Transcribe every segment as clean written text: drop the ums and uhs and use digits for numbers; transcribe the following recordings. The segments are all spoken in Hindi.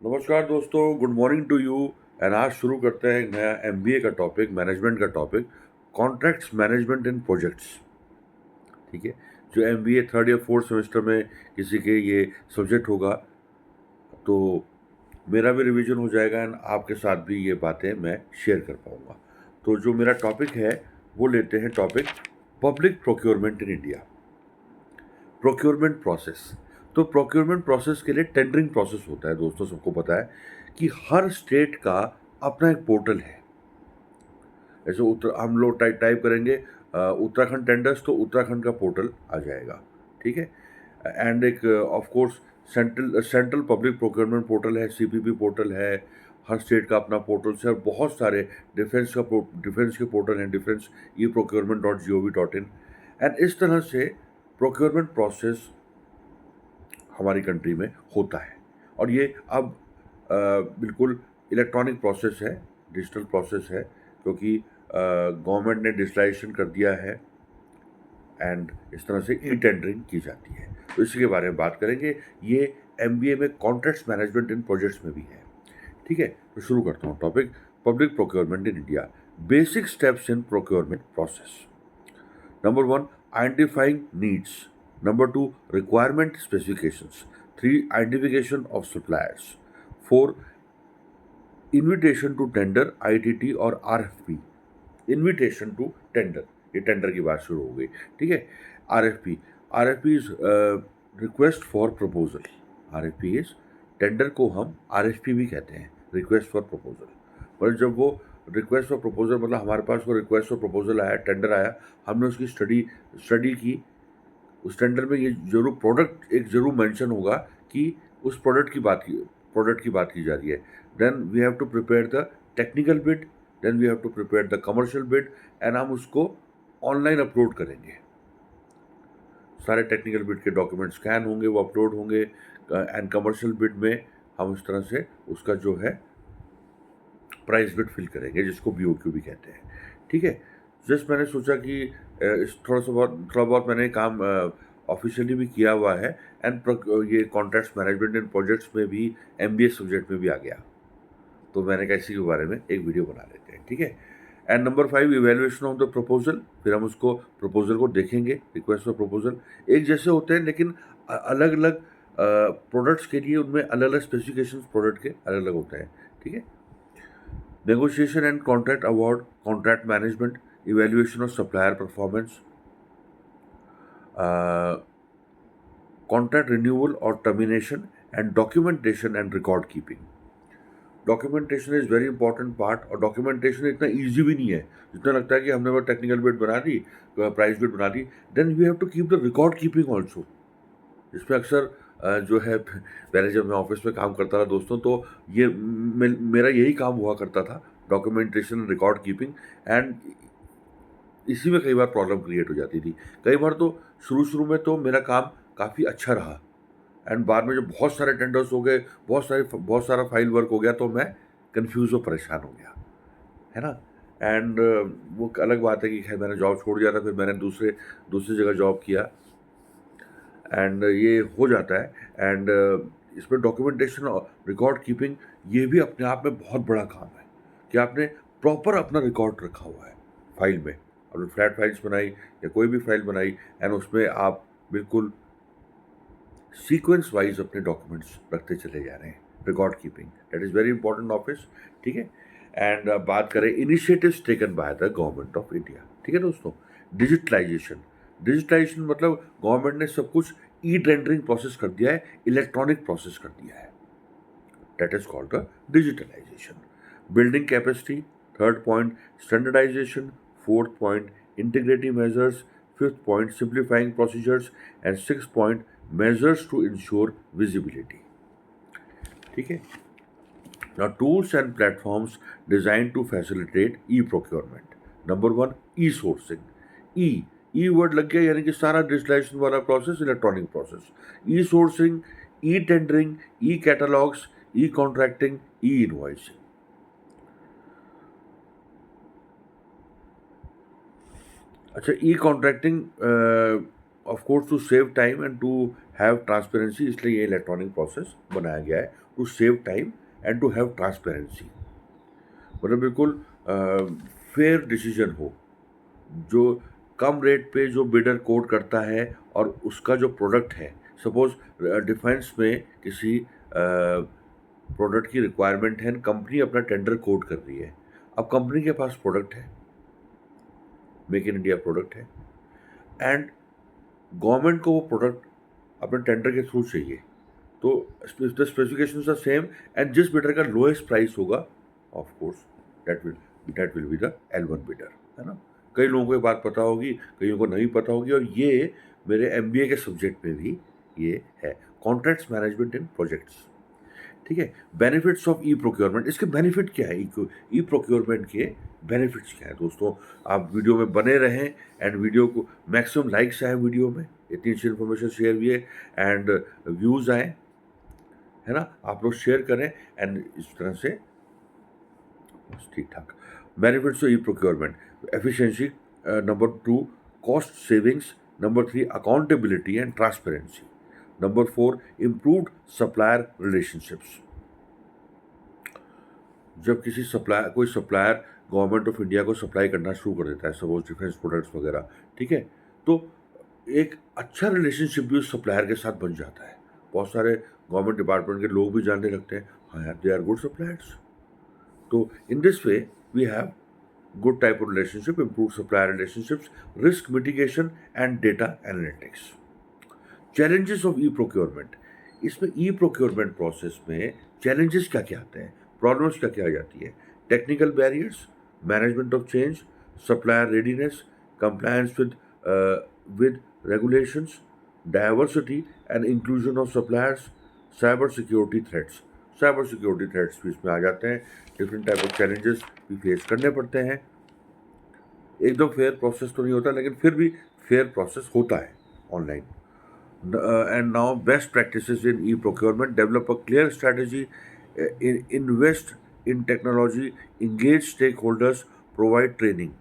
नमस्कार दोस्तों, good morning to you. And आज शुरू करते हैं एक नया एमबीए का टॉपिक, मैनेजमेंट का topic, contracts management in projects. ठीक है। जो एमबीए थर्ड या फोर्थ सेमेस्टर में किसी के ये सब्जेक्ट होगा तो मेरा भी रिवीजन हो जाएगा एंड आपके साथ भी ये बातें मैं शेयर कर पाऊंगा। तो जो मेरा टॉपिक है वो लेते हैं topic public procurement in India, procurement process. तो प्रोक्योरमेंट प्रोसेस के लिए टेंडरिंग प्रोसेस होता है दोस्तों, सबको पता है कि हर स्टेट का अपना एक पोर्टल है। जैसे उत्तर हम लोग टाइप करेंगे उत्तराखंड टेंडर्स तो उत्तराखंड का पोर्टल आ जाएगा। ठीक है। एंड एक of course central public procurement portal है, सीपीपी पोर्टल है। हर स्टेट का अपना पोर्टल है और बहुत सारे डिफेंस के पोर्टल हैं, defence e procurement dot G O V dot in. And इस तरह से प्रोक्योरमेंट प्रोसेस हमारी कंट्री में होता है। और ये अब बिल्कुल इलेक्ट्रॉनिक प्रोसेस है, डिजिटल प्रोसेस है, क्योंकि गवर्नमेंट ने डिजिटलाइजेशन कर दिया है एंड इस तरह से ई टेंडरिंग की जाती है। तो इसी के बारे में बात करेंगे। ये एमबीए में कॉन्ट्रैक्ट्स मैनेजमेंट इन प्रोजेक्ट्स में भी है। ठीक है, तो शुरू करता हूँ topic public procurement in India. Basic steps in procurement process. Number one, identifying needs. Number two, requirement specifications. Three, identification of suppliers. Four, invitation to tender, ITT और RFP. Invitation to tender, ये टेंडर की बात शुरू हो गई। ठीक है। RFP, RFP is request for proposal. RFP is, tender को हम RFP भी कहते हैं, रिक्वेस्ट फॉर प्रपोजल। पर जब वो रिक्वेस्ट फॉर प्रपोजल मतलब हमारे पास वो रिक्वेस्ट फॉर प्रपोजल आया, टेंडर आया, हमने उसकी स्टडी की। उस टेंडर में ये जरूर प्रोडक्ट एक जरूर मेंशन होगा कि उस प्रोडक्ट की बात की जा रही है। Then we have to prepare the technical bid, then we have to prepare the commercial bid and हम उसको ऑनलाइन अपलोड करेंगे। सारे टेक्निकल बिड के डॉक्यूमेंट स्कैन होंगे, वो अपलोड होंगे एंड कमर्शियल बिड में हम उस तरह से उसका जो है प्राइस बिड फिल करेंगे, जिसको बीओक्यू भी कहते हैं। ठीक है। जस्ट मैंने सोचा कि थोड़ा बहुत मैंने काम ऑफिशियली भी किया हुआ है एंड ये कॉन्ट्रैक्ट्स मैनेजमेंट इन प्रोजेक्ट्स में भी एमबीए सब्जेक्ट में भी आ गया। तो मैंने कहा इसी के बारे में एक वीडियो बना लेते हैं। ठीक है। And number 5, evaluation of the proposal. फिर हम उसको प्रपोजल को देखेंगे। रिक्वेस्ट फॉर प्रपोजल एक जैसे होते हैं, लेकिन अलग अलग प्रोडक्ट्स के लिए उनमें अलग अलग स्पेसिफिकेशंस प्रोडक्ट के अलग अलग होते हैं। ठीक है। Negotiation and contract award, contract management, evaluation of supplier performance, uh, contract renewal or termination, and documentation and record keeping. Documentation is very important part, और डॉक्यूमेंटेशन इतना ईजी भी नहीं है जितना लगता है कि हमने वो टेक्निकल बिड बना दी, प्राइस बिड बना दी। Then we have to keep the record keeping also. इसमें अक्सर जो है पहले जब मैं ऑफिस में काम करता था दोस्तों, तो ये मेरा यही काम हुआ करता था, डॉक्यूमेंटेशन, रिकॉर्ड कीपिंग। एंड इसी में कई बार प्रॉब्लम क्रिएट हो जाती थी। कई बार तो शुरू में तो मेरा काम काफ़ी अच्छा रहा एंड बाद में जब बहुत सारे टेंडर्स हो गए, बहुत सारा फाइल वर्क हो गया, तो मैं कन्फ्यूज़ और परेशान हो गया, है ना। एंड वो अलग बात है कि खैर मैंने जॉब छोड़ दिया था, फिर मैंने दूसरी जगह जॉब किया एंड ये हो जाता है। एंड इसमें डॉक्यूमेंटेशन और रिकॉर्ड कीपिंग ये भी अपने आप में बहुत बड़ा काम है कि आपने प्रॉपर अपना रिकॉर्ड रखा हुआ है फाइल में। आपने फ्लैट फाइल्स बनाई या कोई भी फाइल बनाई एंड उसमें आप बिल्कुल सीक्वेंस वाइज अपने डॉक्यूमेंट्स रखते चले जा रहे हैं। Record keeping that is very important office. ठीक है। एंड बात करें initiatives taken by the government of India. ठीक है दोस्तों। डिजिटलाइजेशन, डिजिटलाइजेशन मतलब गवर्नमेंट ने सब कुछ ई टेंडरिंग प्रोसेस कर दिया है, इलेक्ट्रॉनिक प्रोसेस कर दिया है। That is called the digitalisation. Building capacity, third point standardisation, fourth point integrity measures, fifth point simplifying procedures and six point measures to ensure visibility. ठीक है। Now tools and platforms designed to facilitate e-procurement. Number one, e-sourcing. E word लग गया यानी कि सारा डिजिटलाइजेशन वाला process electronic process. E sourcing, e tendering, e catalogues, e contracting, e invoicing. अच्छा, e contracting of course to save time and to have transparency, इसलिए ये इलेक्ट्रॉनिक प्रोसेस बनाया गया है to save time and to have transparency. मतलब बिल्कुल फेयर डिसीजन हो, जो कम रेट पे जो बिडर कोट करता है और उसका जो प्रोडक्ट है, सपोज डिफेंस में किसी प्रोडक्ट की रिक्वायरमेंट है, कंपनी अपना टेंडर कोट कर रही है। अब कंपनी के पास प्रोडक्ट है, मेक इन इंडिया प्रोडक्ट है, एंड गवर्नमेंट को वो प्रोडक्ट अपने टेंडर के थ्रू चाहिए, तो the specifications are same, and जिस बिडर का लोएस्ट प्राइस होगा, of course that will be the L1 bidder, है ना। कई लोगों को ये बात पता होगी, कईयों को नहीं पता होगी, और ये मेरे MBA के सब्जेक्ट में भी ये है, कॉन्ट्रैक्ट्स मैनेजमेंट इन प्रोजेक्ट्स। ठीक है। बेनिफिट्स ऑफ ई प्रोक्योरमेंट, इसके बेनिफिट क्या है, ई प्रोक्योरमेंट के बेनिफिट्स क्या है दोस्तों। आप वीडियो में बने रहें, एंड वीडियो को मैक्सिमम लाइक्स आए, वीडियो में इतनी अच्छी इन्फॉर्मेशन शेयर हुई है, एंड व्यूज़ आए, है ना। आप लोग शेयर करें, एंड इस तरह से बस ठीक ठाक। Benefits of e procurement, efficiency, number 2 cost savings, number 3 accountability and transparency, number 4 improved supplier relationships. जब किसी सप्लायर, कोई सप्लायर गवर्नमेंट ऑफ इंडिया को सप्लाई करना शुरू कर देता है, सपोज डिफेंस प्रोडक्ट्स वगैरह, ठीक है, तो एक अच्छा रिलेशनशिप भी उस सप्लायर के साथ बन जाता है। बहुत सारे गवर्नमेंट डिपार्टमेंट के लोग भी जानने लगते हैं, हाँ यार, दे आर गुड सप्लायर्स। तो in this way we have good type of relationship, improved supplier relationships, risk mitigation and data analytics. Challenges of e-procurement, इसमें e-procurement process में challenges क्या क्या आते हैं, problems क्या क्या आ जाती है, technical barriers, management of change, supplier readiness, compliance with regulations, diversity and inclusion of suppliers, cyber security threats. Cyber security threats भी इसमें आ जाते हैं, डिफरेंट टाइप ऑफ चैलेंजेस भी फेस करने पड़ते हैं। एकदम फेयर प्रोसेस तो नहीं होता, लेकिन फिर भी फेयर प्रोसेस होता है online. And now best practices in e procurement, develop a clear strategy, invest in technology, engage stake holders, provide training.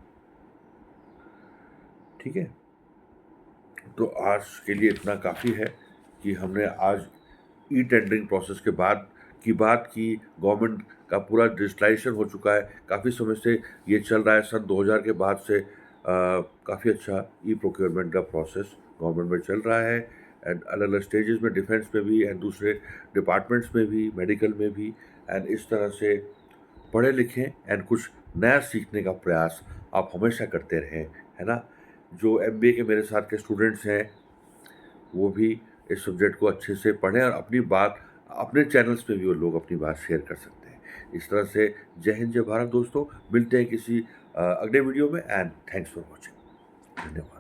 ठीक है, तो आज के लिए इतना काफ़ी है कि हमने आज ई टेंडरिंग प्रोसेस के बाद की बात की। गवर्नमेंट का पूरा डिजिटलाइजेशन हो चुका है, काफ़ी समय से ये चल रहा है, सन 2000 के बाद से काफ़ी अच्छा ई प्रोक्योरमेंट का प्रोसेस गवर्नमेंट में चल रहा है, एंड अलग अलग स्टेजेस में, डिफेंस में भी, एंड दूसरे डिपार्टमेंट्स में भी, मेडिकल में भी, एंड इस तरह से पढ़े लिखें एंड कुछ नया सीखने का प्रयास आप हमेशा करते रहें, है ना। जो MBA के मेरे साथ के स्टूडेंट्स हैं, वो भी इस सब्जेक्ट को अच्छे से पढ़ें, और अपनी बात अपने चैनल्स पे भी वो लोग अपनी बात शेयर कर सकते हैं। इस तरह से जय हिंद, जय भारत दोस्तों। मिलते हैं किसी अगले वीडियो में, एंड थैंक्स फॉर वॉचिंग। धन्यवाद।